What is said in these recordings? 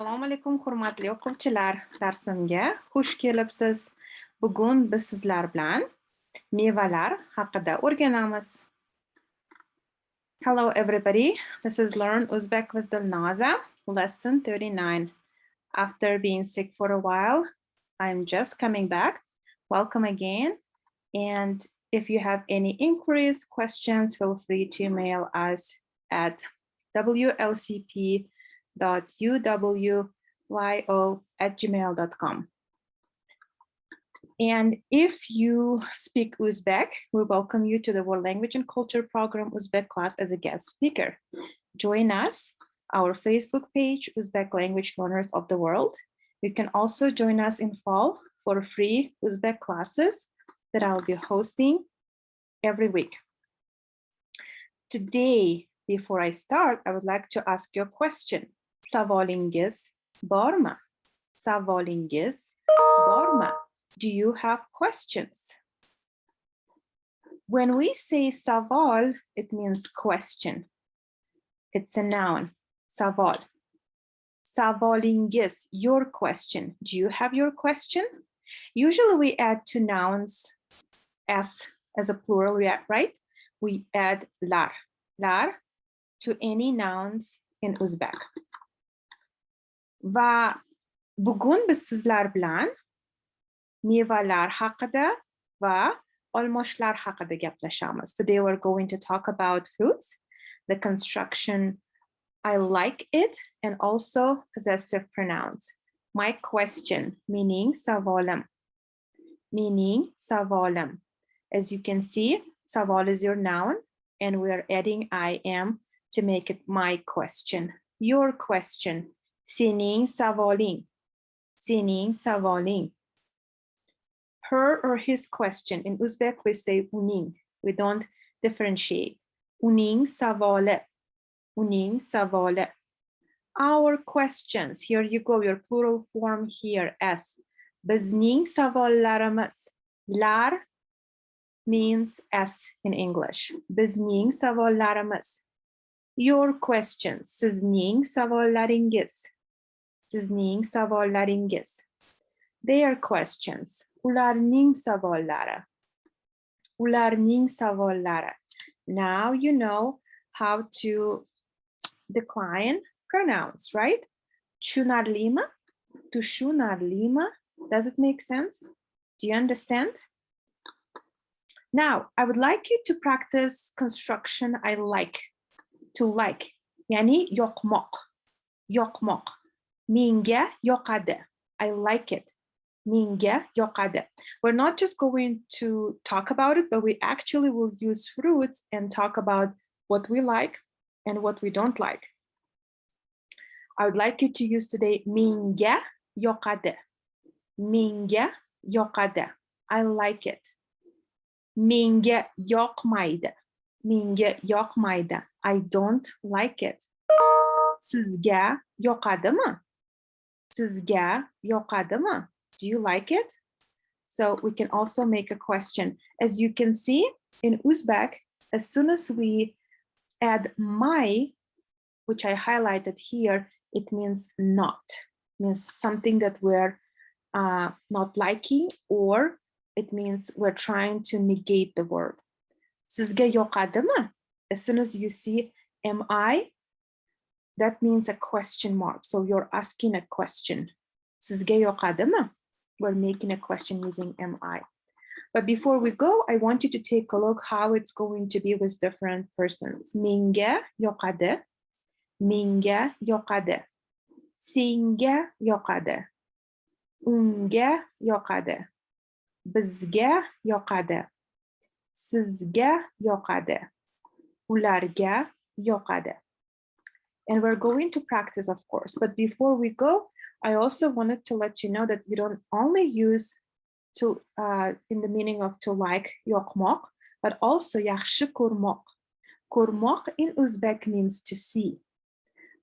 Assalomu alaykum, hurmatli o'quvchilar. Darsimga xush kelibsiz. Bugun biz sizlar bilan mevalar haqida o'rganamiz. Hello everybody. This is Learn Uzbek with Dilnoza, lesson 39. After being sick for a while, I'm just coming back. Welcome again. And if you have any inquiries, questions, feel free to email us at wlcp.uwyo@gmail.com. And if you speak Uzbek, we welcome you to the World Language and Culture Program Uzbek class as a guest speaker. Join us, our Facebook page, Uzbek Language Learners of the World. You can also join us in fall for free Uzbek classes that I'll be hosting every week. Today, before I start, I would like to ask you a question. Savolingiz bormi? Savolingiz bormi? Do you have questions? When we say savol, it means question. It's a noun, savol. Savolingiz, your question. Do you have your question? Usually we add two nouns as a plural, right? We add lar to any nouns in Uzbek. Va bugun biz sizlar bilan mevalar haqida va olmoshlar haqida gaplashamiz. Today we're going to talk about fruits, the construction I like it, and also possessive pronouns. My question, meaning savolim. Meaning savolim. As you can see, savol is your noun, and we're adding I am to make it my question, your question. Sening savoling. Sening savoling. Her or his question. In Uzbek, we say uning. We don't differentiate. Uning savole. Uning savole. Our questions. Here you go, your plural form here as. Bizning savollarimiz. Lar means as in English. Bizning savollarimiz. Your questions. Sizning savollaringiz. Sizning savollaringiz. Their questions. Ularning savollari. Ularning savollari. Now you know how to decline pronouns, right? Tushunarlimi? Tushunarlimi? Does it make sense? Do you understand? Now, I would like you to practice construction I like. To like. Yani yoqmoq. Yoqmoq. Menga yoqadi. I like it. Menga yoqadi. We're not just going to talk about it, but we actually will use fruits and talk about what we like and what we don't like. I would like you to use today menga yoqadi. Menga yoqadi. I like it. Menga yoqmaydi. Menga yoqmaydi. I don't like it. Sizga yoqadimi? Sizga yoqadimi? Do you like it? So we can also make a question. As you can see in Uzbek, as soon as we add my, which I highlighted here, it means not. It means something that we're not liking, or it means we're trying to negate the word. Sizga yoqadimi? As soon as you see am I, that means a question mark. So you're asking a question. Sizga yoqadimi? We're making a question using am I. But before we go, I want you to take a look how it's going to be with different persons. Menga yoqadi. Menga yoqadi. Senga yoqadi. Unga yoqadi. Bizga yoqadi. Sizga yoqadi. Ularga yoqadi. And we're going to practice, of course. But before we go, I also wanted to let you know that we don't only use to in the meaning of to like, yoqmoq, but also yaxshi ko'rmoq. Ko'rmoq in Uzbek means to see.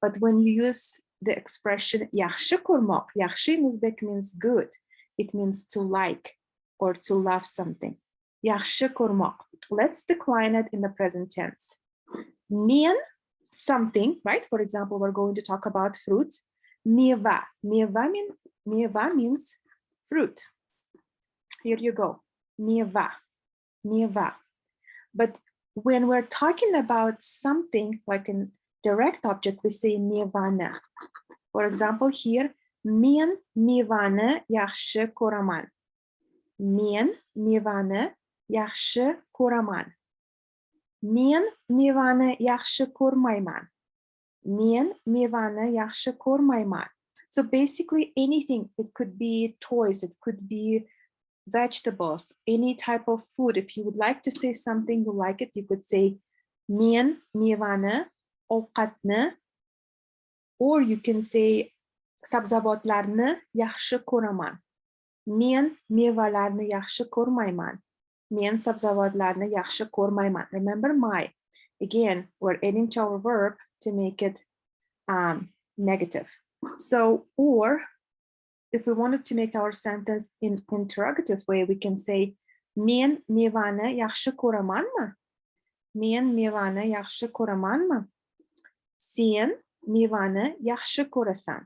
But when you use the expression yaxshi ko'rmoq, yaxshi in Uzbek means good. It means to like or to love something. Yaxshi ko'rmoq. Let's decline it in the present tense. Men something, right? For example, we're going to talk about fruits. Meva. Meva means fruit. Here you go. Meva. Meva. But when we're talking about something like a direct object, we say mevani. For example, here, men mevani yaxshi ko'raman. Men mevani yaxshi ko'raman. Men mevani yaxshi ko'rmayman. Men mevani yaxshi ko'rmayman. So basically anything, it could be toys, it could be vegetables, any type of food. If you would like to say something, you like it, you could say men mevani, ovqatni, or you can say sabzavotlarni yaxshi ko'raman. Men mevalarni yaxshi ko'rmayman. Men sabzavotlarni yaxshi ko'rmayman. Remember my. Again, we're adding to our verb to make it negative. So, or if we wanted to make our sentence in interrogative way, we can say men mevani yaxshi ko'ramanmi? Men mevani yaxshi ko'ramanmi? Sen mevani yaxshi ko'rasan.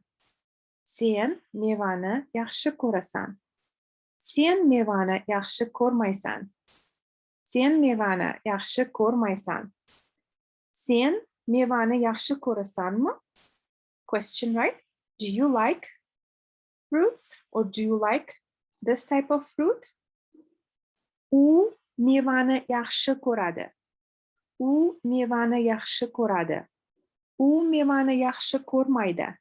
Sen mevani yaxshi ko'rasan. Sen mevani yaxshi ko'rmaysan. Sen mevani yaxshi ko'rmaysan. Sen mevani yaxshi ko'rasanmi? Question, right? Do you like fruits or do you like this type of fruit? U mevani yaxshi ko'radi. U mevani yaxshi ko'radi. U mevani yaxshi ko'rmaydi.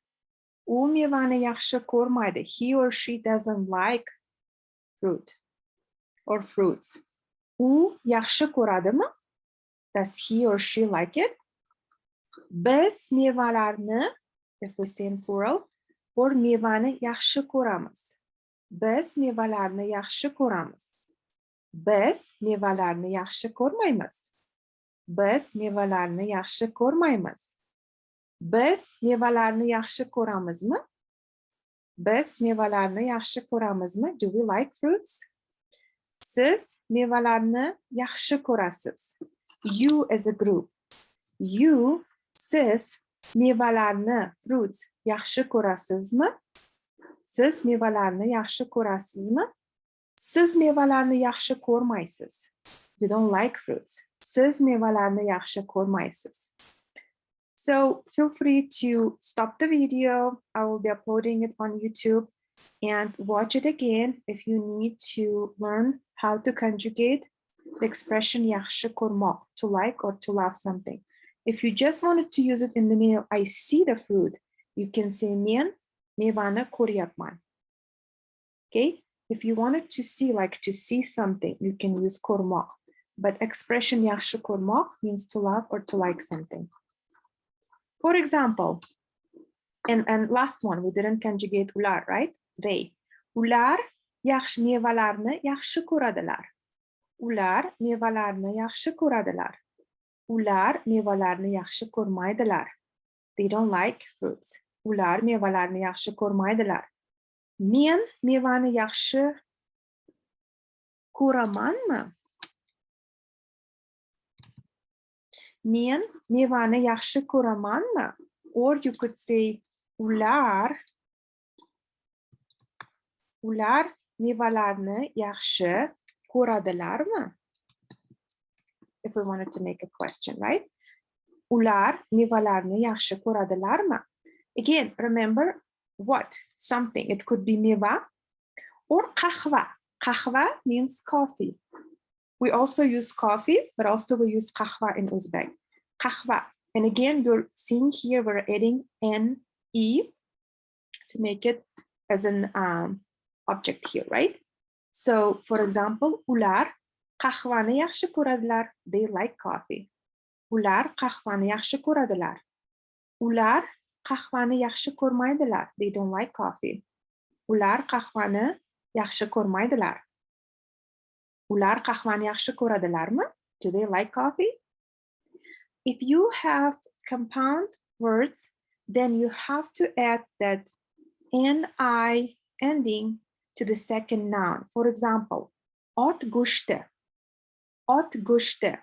U mevani yaxshi ko'rmaydi. He or she doesn't like fruit or fruits. U yaxshi ko'radimi? Does he or she like it? Biz mevalarni, if we say in plural, or mevani yaxshi ko'ramiz. Biz mevalarni yaxshi ko'ramiz. Biz mevalarni yaxshi ko'rmaymiz. Biz mevalarni yaxshi ko'rmaymiz. Biz mevalarni yaxshi ko'ramizmi? Biz mevalarni yaxshi ko'ramizmi? Do we like fruits? Siz mevalarni yaxshi ko'rasiz. You as a group. You, siz mevalarni, fruits, yaxshi ko'rasizmi? Siz mevalarni yaxshi ko'rasizmi? Siz mevalarni yaxshi ko'rmaysiz. You don't like fruits. Siz mevalarni yaxshi ko'rmaysiz. So feel free to stop the video. I will be uploading it on YouTube and watch it again if you need to learn how to conjugate the expression yaxshi ko'rmoq, to like or to love something. If you just wanted to use it in the meaning of I see the fruit, you can say men mevani ko'ryapman. Okay? If you wanted to see, like to see something, you can use ko'rmoq. But expression yaxshi ko'rmoq means to love or to like something. For example, and last one, we didn't conjugate ular, right? They. Ular mevalarni yaxshi ko'radilar. Ular mevalarni yaxshi ko'radilar. Ular mevalarni yaxshi ko'rmaydilar. They don't like fruits. Ular mevalarni yaxshi ko'rmaydilar. Men mevani yaxshi ko'ramanmi? Men mevani yaxshi ko'ramanmi? Or you could say ular mevalarni yaxshi ko'radilarmi? If we wanted to make a question, right? Ular mevalarni yaxshi ko'radilarmi? Again, remember what? Something. It could be meva or qahva. Qahva means coffee. We also use coffee, but also we use qahva in Uzbek. Qahva. And again, you're seeing here, we're adding N-E to make it as an object here, right? So, for example, ular qahvani yaxshi ko'radilar. They like coffee. Ular qahvani yaxshi ko'radilar. Ular qahvani yaxshi ko'rmaydilar. They don't like coffee. Ular qahvani yaxshi ko'rmaydilar. Ular qahvani yaxshi ko'radilarmi? Do they like coffee? If you have compound words, then you have to add that N-I ending to the second noun. For example, ot go'shti. Ot go'shti.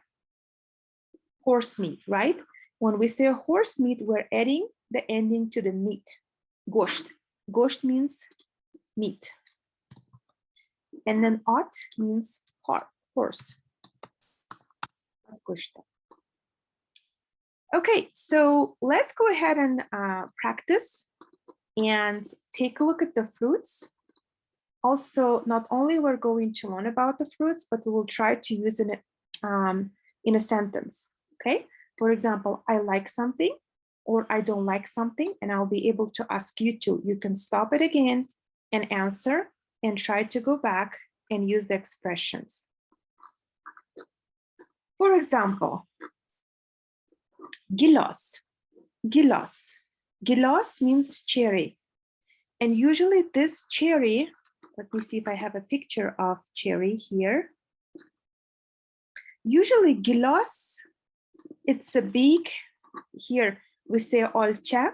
Horse meat, right? When we say horse meat, we're adding the ending to the meat. Gosht. Gosht means meat. And then ot means horse. Okay, so let's go ahead and practice and take a look at the fruits. Also, not only we're going to learn about the fruits, but we will try to use it in a sentence, okay? For example, I like something or I don't like something, and I'll be able to ask you to. You can stop it again and answer and try to go back and use the expressions. For example, gilos. Gilos. Gilos means cherry. And usually this cherry, let me see if I have a picture of cherry here. Usually gilos, it's a big, here we say olcha,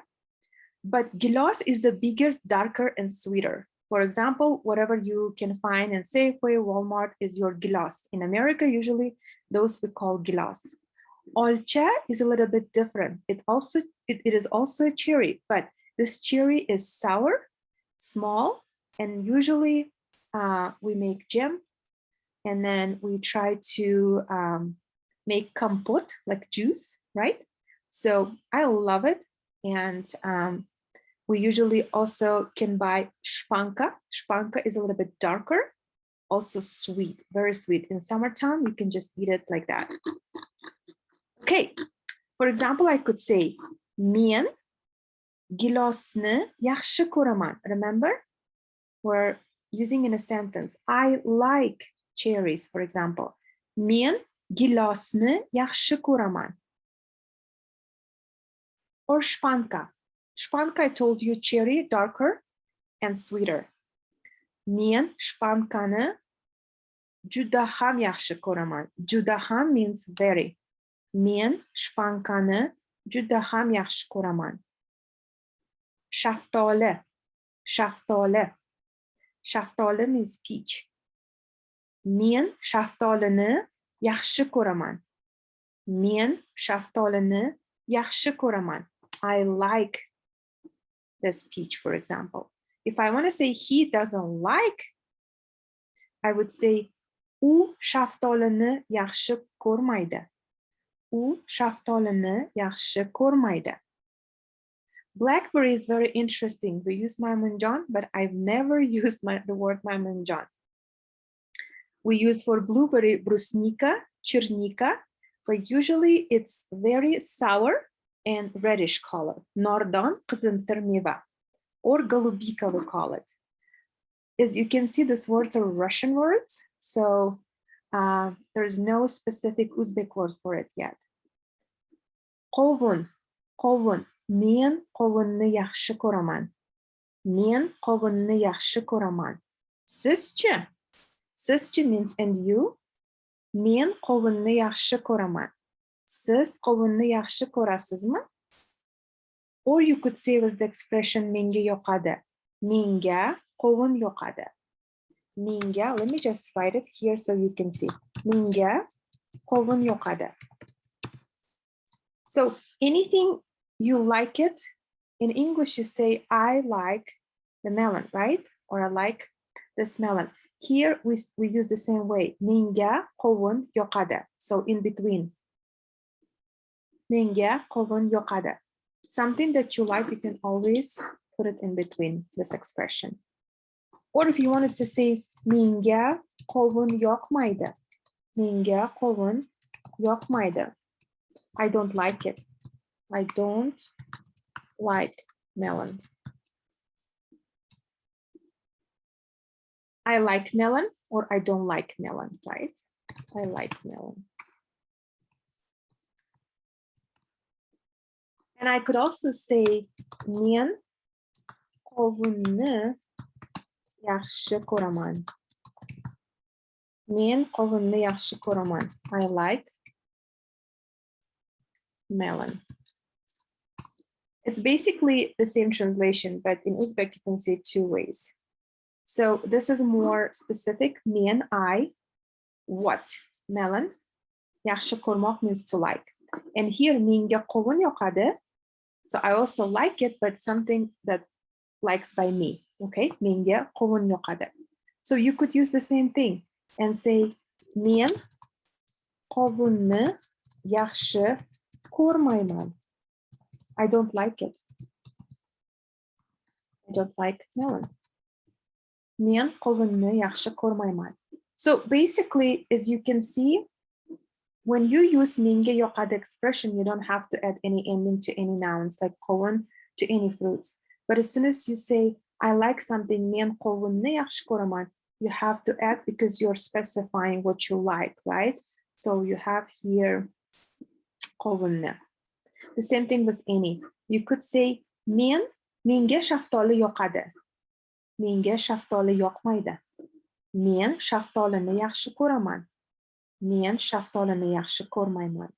but gilos is a bigger, darker, and sweeter. For example, whatever you can find in Safeway, Walmart is your gilos. In America, usually those we call gilos. Olcha is a little bit different. It is also a cherry, but this cherry is sour, small, and usually we make jam, and then we try to make compote, like juice, right? So I love it, and we usually also can buy shpanka. Shpanka is a little bit darker, also sweet, very sweet. In summertime, you can just eat it like that. Okay, for example, I could say, men gilosni yaxshi ko'raman. Remember, we're using in a sentence. I like cherries, for example. Men gilosni yaxshi ko'raman. Or shpanka. Shpanka, I told you, cherry, darker and sweeter. Men shpankani juda ham yaxshi ko'raman. Juda ham means very. Men shpankani juda ham yaxshi ko'raman. Shaftoli. Shaftoli. Shaftoli means peach. Men shaftolini yaxshi ko'raman. Men shaftolini yaxshi ko'raman. I like this peach, for example. If I want to say he doesn't like, I would say u shaftolini yaxshi ko'rmaydi. U shaftolini yaxshi ko'rmaydi. Blackberry is very interesting. We use maymunjon, but I've never used the word maymunjon. We use for blueberry brusnika, chernika, but usually it's very sour and reddish color. Nordon qiziltir meva, or golubika we call it. As you can see, these words are Russian words, so there's no specific Uzbek word for it yet. Qovun, qovun. Men qovunni yaxshi ko'raman. Men qovunni yaxshi ko'raman. Sizchi? Sizchi means and you. Men qovunni yaxshi ko'raman. Siz qovunni yaxshi ko'rasizmi? Or you could say with the expression menga yoqadi. Menga qovun yoqadi. Menga, let me just write it here so you can see. Menga qovun yoqadi. So anything you like it, in English you say, I like the melon, right? Or I like this melon. Here we use the same way. Menga qovun yoqadi. So in between. Menga qovun yoqadi. Something that you like, you can always put it in between this expression. Or if you wanted to say, menga qovun yoqmaydi. Menga qovun yoqmaydi. I don't like it. I don't like melon. I like melon, or I don't like melon, right? I like melon. And I could also say, men qovunni yaxshi ko'raman. Men qovunni yaxshi ko'raman. I like melon. It's basically the same translation, but in Uzbek you can say two ways. So this is more specific. Men, I, what? Melon. Yaxshi ko'rmoq means to like. And here menga qovun yoqadi. So I also like it, but something that likes by me. Okay, menga qovun yoqadi. So you could use the same thing and say, men qovunni yaxshi ko'rmayman. I don't like it. I don't like melon. Men qovunni yaxshi ko'rmayman. So basically, as you can see, when you use menga yoqadi expression, you don't have to add any ending to any nouns like qovun to any fruits. But as soon as you say, I like something, men qovunni yaxshi ko'raman, you have to add because you're specifying what you like, right? So you have here qovunni. The same thing with any. You could say, menga shaftoli yoqadi. Menga shaftoli yoqmaydi. Men shaftolini yaxshi ko'raman. Men shaftolini yaxshi ko'rmayman.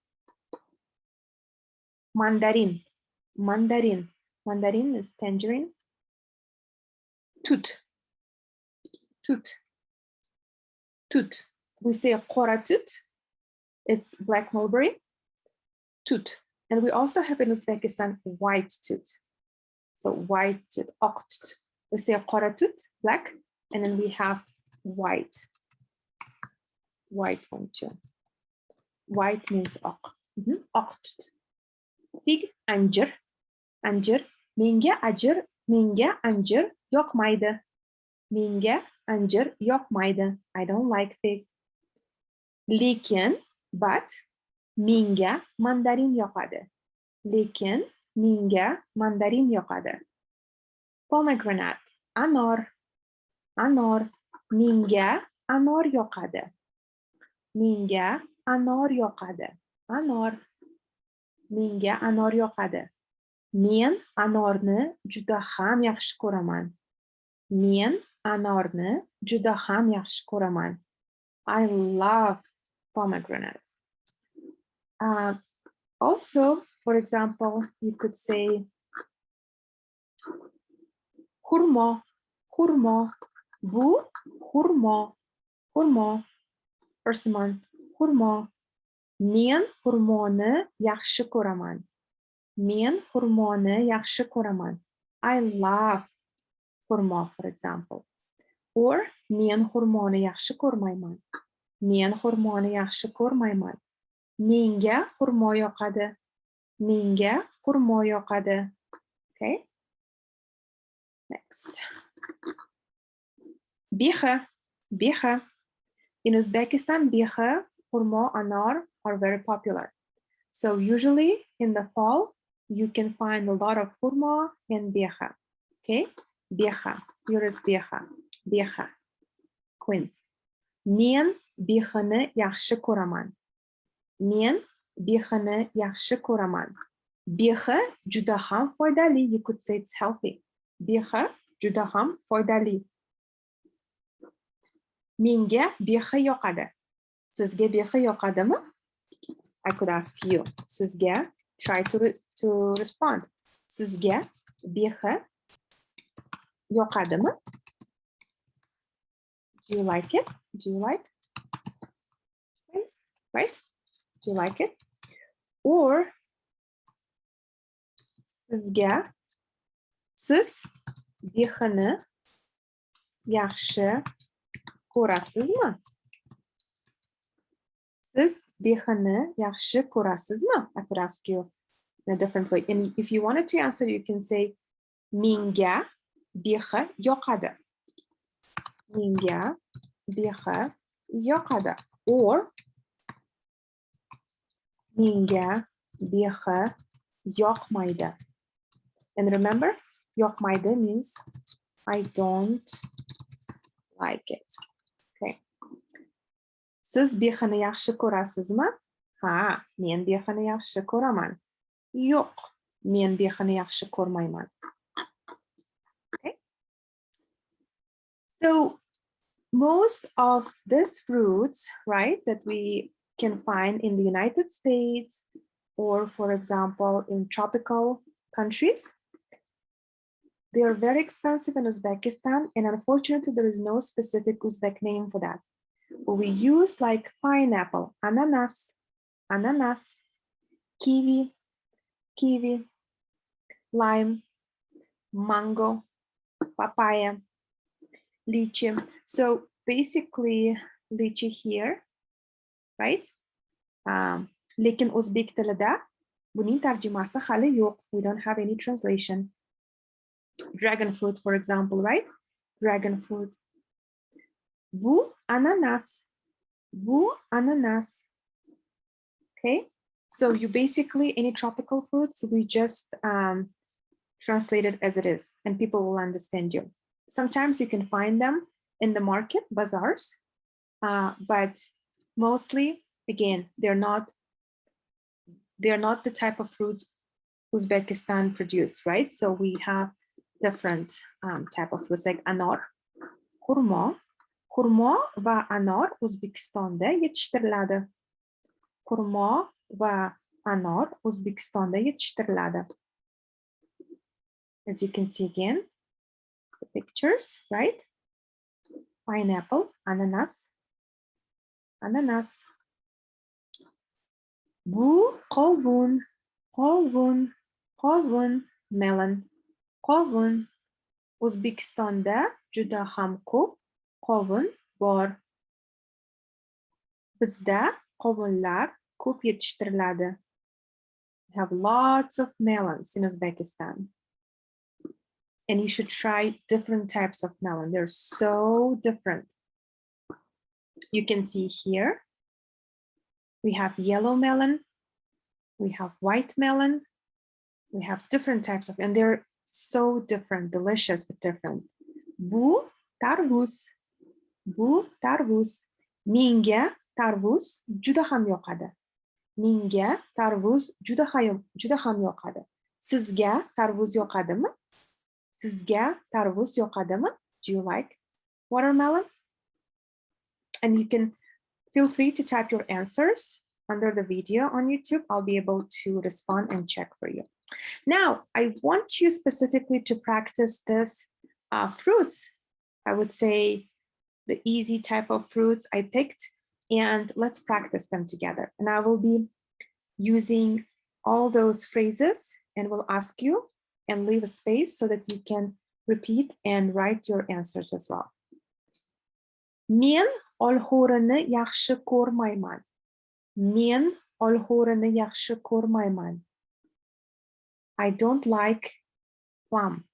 Mandarin. Mandarin. Mandarin is tangerine. Tut. Tut. Tut. We say qora tut. It's black mulberry. Tut. And we also have in Uzbekistan white tut. So white tut, oq tut. We say qora tut, black, and then we have white. White one too. White means oq. Oq tut. Fig, anjir. Anjir. Menga anjir yoqmaydi. Menga anjir yoqmaydi. I don't like fig. Lekin, but, menga mandarin yoqadi. Lekin, menga mandarin yoqadi. Pomegranate, anor. Anor. Menga anor yoqadi. Menga anor yoqadi. Anor. Menga anor yoqadi. Men anorni juda ham yaxshi ko'raman. Men anorni juda ham yaxshi ko'raman. I love pomegranates. Also, for example, you could say hurmo. Hurmo. Bu hurmo. Hurmo. Persimmon. Hurmo. Men hurmoni yaxshi ko'raman. Men hurmoni yaxshi ko'raman. I love hurmo, for example. Or men hurmoni yaxshi ko'rmayman. Men hurmoni yaxshi ko'rmayman. Menga hurmo yoqadi. Menga hurmo yoqadi. Okay. Next. Behi. Behi. In Uzbekistan, behi, hurmo, anor are very popular. So usually in the fall, you can find a lot of hurma and behi. Okay. Behi. Here is behi. Behi. Quince. Men behini yaxshi ko'raman. Men behini yaxshi ko'raman. Behi juda ham foydali. You could say it's healthy. Behi juda ham foydali. Menga behi yoqadi. Sizga behi yoqadimi? I could ask you. Sizga, try to respond. Sizga behi yoqadimi? Do you like it? Do you like? Right? Do you like it? Or sizga, siz behini yaxshi ko'rasizmi? Siz behini yaxshi ko'rasizmi? I could ask you in a different way. And if you wanted to answer, you can say, menga behi yoqadi. Menga behi yoqadi. Or menga behi yoqmaydi. And remember, yoqmaydi means I don't like it. Okay. Siz behini yaxshi ko'rasizmi? Ha, men behini yaxshi ko'raman. Yo'q, men behini yaxshi ko'rmayman. Okay. So most of these fruits, right, that we can find in the United States or, for example, in tropical countries, they are very expensive in Uzbekistan, and unfortunately, there is no specific Uzbek name for that. But we use like pineapple, ananas, kiwi, lime, mango, papaya, lychee. So basically lychee here, right? Lekin O'zbek tilida buning tarjimasi hali yo'q. We don't have any translation. Dragon fruit, for example, right? Dragon fruit. Bu ananas. Bu ananas. Okay. So you basically, any tropical fruits, we just translate it as it is, and people will understand you. Sometimes you can find them in the market, bazaars, but mostly, again, they're not the type of fruits Uzbekistan produce, right? So we have different type of fruits like anor, xurmo. Xurmo va anor O'zbekistonda yetishtiriladi. Xurmo va anor O'zbekistonda yetishtiriladi. As you can see again, the pictures, right? Pineapple, ananas, ananas. Bu qovun, qovun, qovun, melon, qovun. O'zbekistonda juda ham ko'p qovun bor. Bizda qovunlar ko'p yetishtiriladi. We have lots of melons in Uzbekistan. And you should try different types of melon. They're so different. You can see here, we have yellow melon, we have white melon, we have different types of, and they're so different, delicious, but different. Bu tarvuz, bu tarvuz. Menga tarvuz juda ham yoqadi. Menga tarvuz juda ham yoqadi. Sizga tarvuz yoqadimi? Sizga tarvuz yoqadimi? Do you like watermelon? And you can feel free to type your answers under the video on YouTube. I'll be able to respond and check for you. Now, I want you specifically to practice this fruits. I would say the easy type of fruits I picked, and let's practice them together. And I will be using all those phrases and will ask you and leave a space so that you can repeat and write your answers as well. Men olxo'rini yaxshi ko'rmayman. Men olxo'rini yaxshi ko'rmayman. I don't like plum.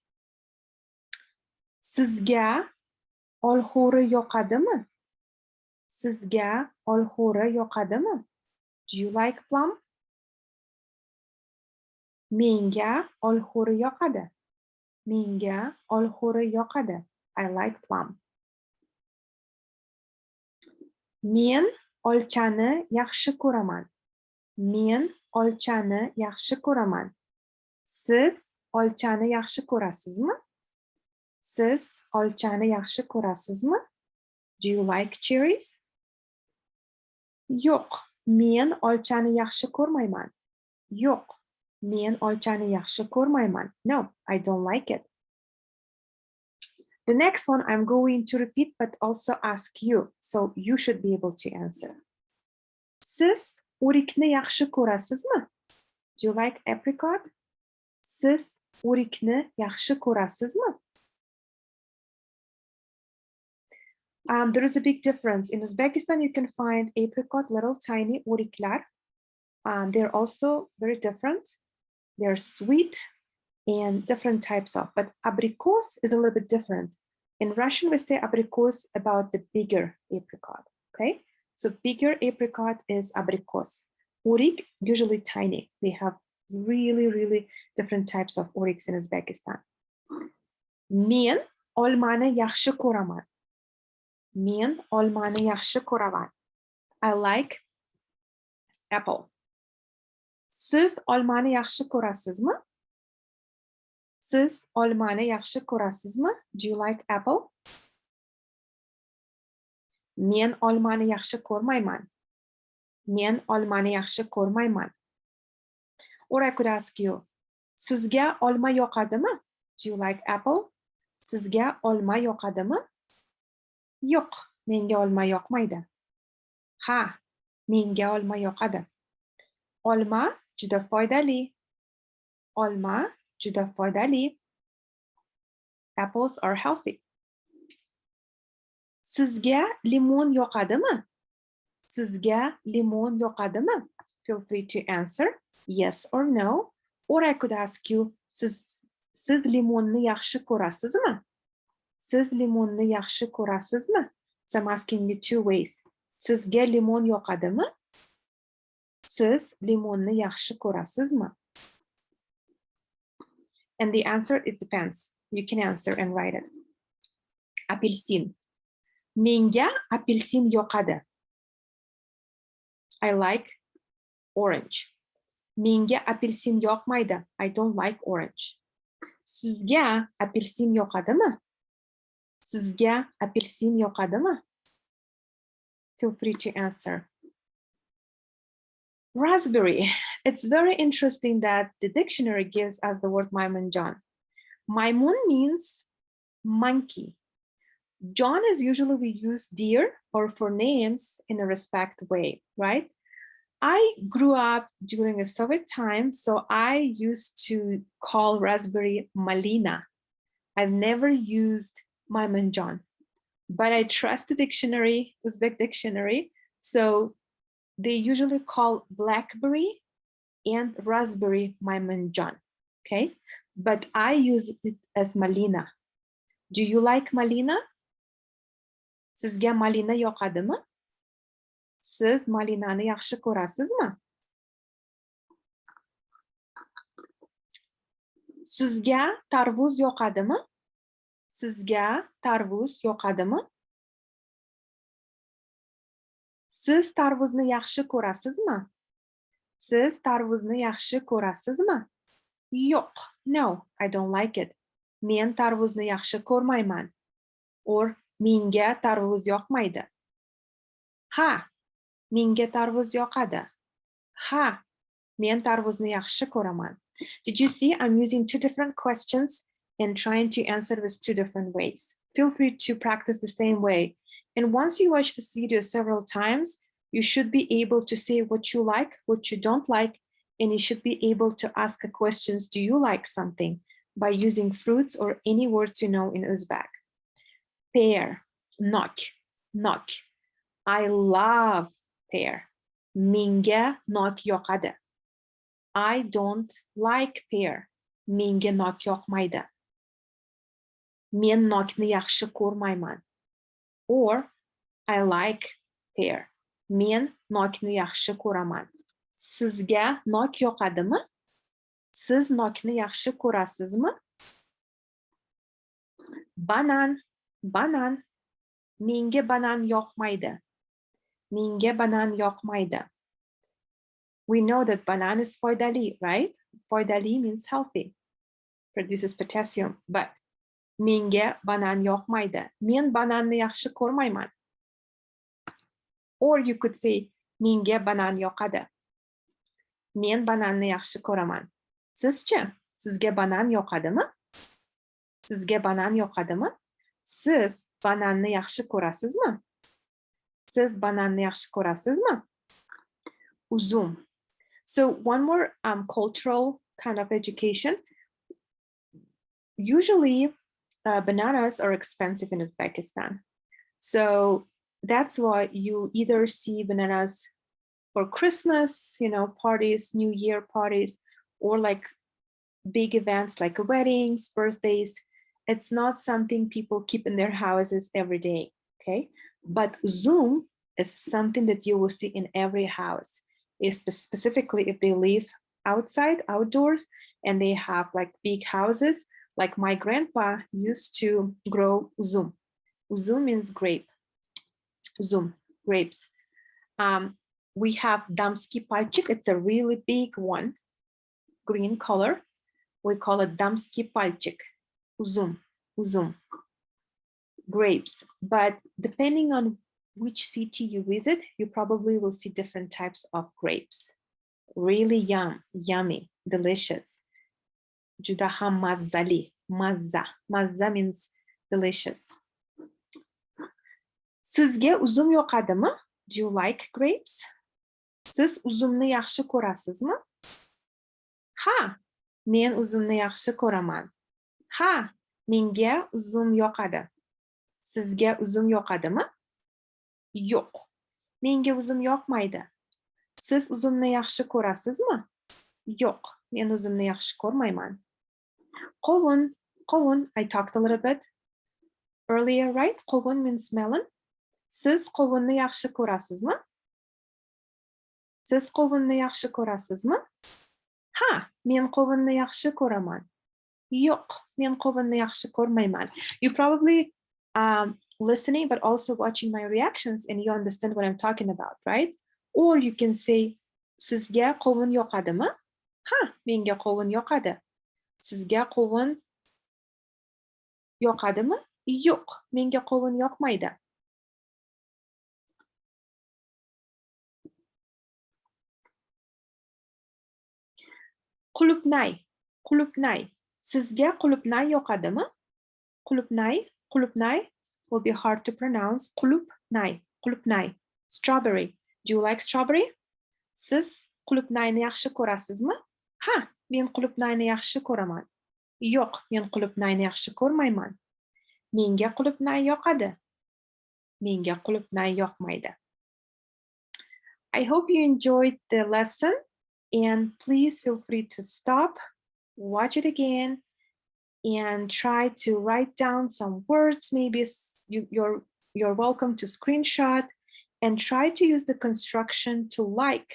Sizga olxo'ri yoqadimi? Sizga olxo'ri yoqadimi? Do you like plum? Menga olxo'ri yoqadi. Menga olxo'ri yoqadi. I like plum. Men olchani yaxshi ko'raman. Men olchani yaxshi ko'raman. Siz olchani yaxshi ko'rasizmi? Siz olchani yaxshi ko'rasizmi? Do you like cherries? Yo'q, men olchani yaxshi ko'rmayman. Yo'q, men olchani yaxshi ko'rmayman. No, I don't like it. The next one I'm going to repeat but also ask you, so you should be able to answer. Siz o'rikni yaxshi ko'rasizmi? Do you like apricot? Siz o'rikni yaxshi ko'rasizmi? There is a big difference. In Uzbekistan, you can find apricot, little tiny o'riklar. They're also very different. They're sweet and different types of, but abrikos is a little bit different. In Russian, we say abrikos about the bigger apricot, okay? So bigger apricot is abrikos. O'rik, usually tiny. They have really, really different types of o'riks in Uzbekistan. Men olmani yaxshi ko'raman. Men olmani yaxshi ko'raman. I like apple. Siz olmani yaxshi ko'rasizmi? Siz olmani yaxshi ko'rasizmi? Do you like apple? Men olmani yaxshi ko'rmayman. Men olmani yaxshi ko'rmayman. Or I could ask you, sizga olma yoqadimi? Do you like apple? Sizga olma yoqadimi? Yo'q, menga olma yoqmaydi. Ha, menga olma yoqadi. Olma juda foydali. Olma juda foydali. Apples are healthy. Sizga limon yoqadimi? Sizga limon yoqadimi? Feel free to answer yes or no. Or I could ask you, siz limonni yaxshi ko'rasizmi? Siz limonni yaxshi ko'rasizmi? So I'm asking you two ways. Sizga limon yoqadimi? Siz limonni yaxshi ko'rasizmi? And the answer, it depends. You can answer and write it. Apelsin. Menga apelsin yoqadi. I like orange. Menga apelsin yoqmaydi. I don't like orange. Sizga apelsin yoqadimi? Sizga apelsin yoqadimi? Feel free to answer. Raspberry. It's very interesting that the dictionary gives us the word Maimunjon. Maimun means monkey. John is usually we use deer or for names in a respect way, right? I grew up during a Soviet time, so I used to call raspberry Malina. I've never used Maimunjon, but I trust the dictionary, Uzbek dictionary, so they usually call blackberry and raspberry Maimunjon, okay? But I use it as Malina. Do you like Malina? Sizga Malina yoqadimi? Siz Malinani yaxshi ko'rasizmi? Sizga tarvuz yoqadimi? Sizga tarvuz yoqadimi? Siz tarvuzni yaxshi ko'rasizmi? Siz tarvuzni yaxshi ko'rasizmi? Yo'q. No, I don't like it. Men tarvuzni yaxshi ko'rmayman. Or menga tarvuz yoqmaydi. Ha, menga tarvuz yoqadi. Ha, men tarvuzni yaxshi ko'raman. Did you see I'm using two different questions and trying to answer with two different ways? Feel free to practice the same way. And once you watch this video several times, you should be able to say what you like, what you don't like, and you should be able to ask questions, do you like something, by using fruits or any words you know in Uzbek. Pear, nok, nok. I love pear. Menga nok yoqadi. I don't like pear. Menga nok yoqmaydi. Men nokni yaxshi ko'rmayman. Or I like pear. Men nokni yaxshi ko'raman. Sizga nok yoqadimi? Siz nokni yaxshi ko'rasizmi? Banan, banan. Menga banan yoqmaydi. Menga banan yoqmaydi. We know that banan is foydali, right? Foydali means healthy, produces potassium, but menga banan yoqmaydi. Men bananni yaxshi ko'rmayman. Or you could say, menga banan yoqadi. Men bananni yaxshi ko'raman. Sizchi? Sizga banan yoqadimi? Sizga banan yoqadimi? Siz bananni yaxshi ko'rasizmi? Siz bananni yaxshi ko'rasizmi? Uzum. So one more cultural kind of education. Usually bananas are expensive in Uzbekistan. So that's why you either see bananas for Christmas, parties, New Year parties, or like big events like weddings, birthdays. It's not something people keep in their houses every day, okay? But uzum is something that you will see in every house, specifically if they live outside, outdoors, and they have like big houses. Like my grandpa used to grow uzum. Uzum means grape. Uzum, grapes. We have damski palchik. It's a really big one, green color. We call it damski palchik. Uzum, uzum, grapes. But depending on which city you visit, you probably will see different types of grapes. Really yummy, delicious. Juda ham mazzali, mazza. Mazza means delicious. Sizga uzum yoqadimi? Do you like grapes? Siz uzumni yaxshi ko'rasizmi? Ha, men uzumni yaxshi ko'raman. Ha, Menga uzum yoqadi. Sizga uzum yoqadimi? Yo'q. Menga uzum yoqmaydi. Siz uzumni yaxshi ko'rasizmi? Yo'q, men uzumni yaxshi ko'rmayman. Qovun, qovun, I talked a little bit earlier, right? Qovun means melon. Siz qovunni yaxshi ko'rasizmi? Siz qovunni yaxshi ko'rasizmi? Ha, men qovunni yaxshi ko'raman. Yo'q, men qovunni yaxshi ko'rmayman. You probably listening but also watching my reactions and you understand what I'm talking about, right? Or you can say, sizga qovun yoqadimi? Ha, menga qovun yoqadi. Sizga qovun yoqadimi? Yo'q, menga qovun yoqmaydi. Qulupnay, qulupnay. Sizga qulupnay yoqadimi? Qulupnay, qulupnay will be hard to pronounce. Qulupnay, qulupnay. Strawberry. Do you like strawberry? Siz qulupnayni yaxshi ko'rasizmi? Ha, men qulupnayni yaxshi ko'raman. Yo'q, men qulupnayni yaxshi ko'rmayman. Menga qulupnay yoqadi. Menga qulupnay yoqmaydi. I hope you enjoyed the lesson and please feel free to stop, watch it again, and try to write down some words. Maybe you're welcome to screenshot and try to use the construction to like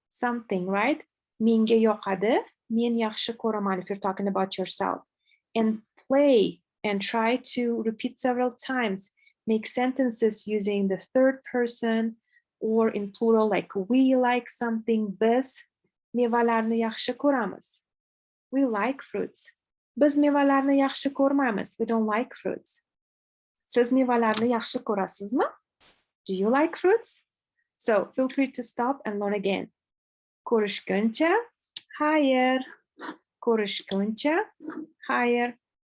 something, right? Menga yoqadi, men yaxshi ko'raman if you're talking about yourself. And play and try to repeat several times. Make sentences using the third person or in plural like we like something, biz mevalarni yaxshi ko'ramiz. We like fruits. Biz mevalarni yaxshi ko'rmaymiz. We don't like fruits. Siz mevalarni yaxshi ko'rasizmi? Do you like fruits? So feel free to stop and learn again. Ko'rishguncha, xayr. Ko'rishguncha, xayr.